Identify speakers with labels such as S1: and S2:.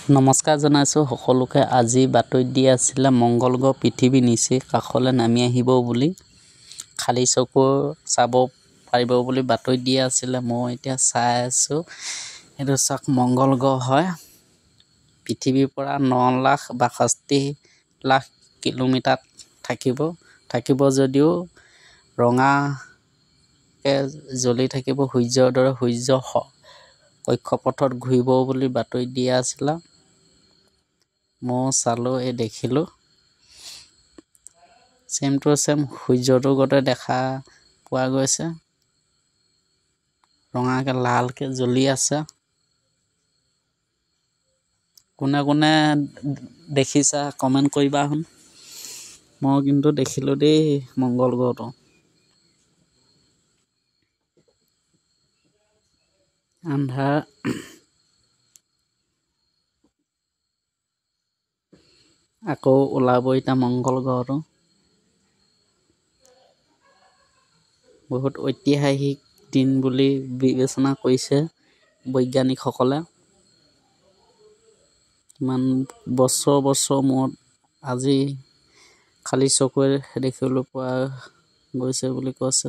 S1: নমস্কাৰ জনাইছোঁ সকলোকে। আজি বাতৰিত দি আছিলে মংগল গ্ৰহ পৃথিৱী নিচেই কাষলৈ নামি আহিব বুলি, খালী চকু চাব পাৰিব বুলি বাতৰিত দি আছিলে। মই এতিয়া চাই আছোঁ, এইটো চাওক মংগল গ্ৰহ হয়। পৃথিৱীৰ পৰা 9,62,00,000 কিলোমিটাৰ থাকিব যদিও ৰঙাকৈ জ্বলি থাকিব সূৰ্যৰ দৰে। সূৰ্য কক্ষপথত ঘূৰিব বুলি বাতৰিত দিয়া আছিলে। মই চালোঁ, দেখিলোঁ চেম টু চেম সূৰ্যটোৰ গতে দেখা পোৱা গৈছে। ৰঙাকৈ লালকৈ জ্বলি আছে। কোনে কোনে দেখিছা কমেণ্ট কৰিবাচোন। মই কিন্তু দেখিলোঁ দেই মংগল গ্ৰহটো। আন্ধাৰ আকৌ ওলাব এতিয়া মংগল গ্ৰহটো। বহুত ঐতিহাসিক দিন বুলি বিবেচনা কৰিছে বৈজ্ঞানিকসকলে। ইমান বছৰ মূৰত আজি খালী চকুৰে দেখিবলৈ পোৱা গৈছে বুলি কৈছে।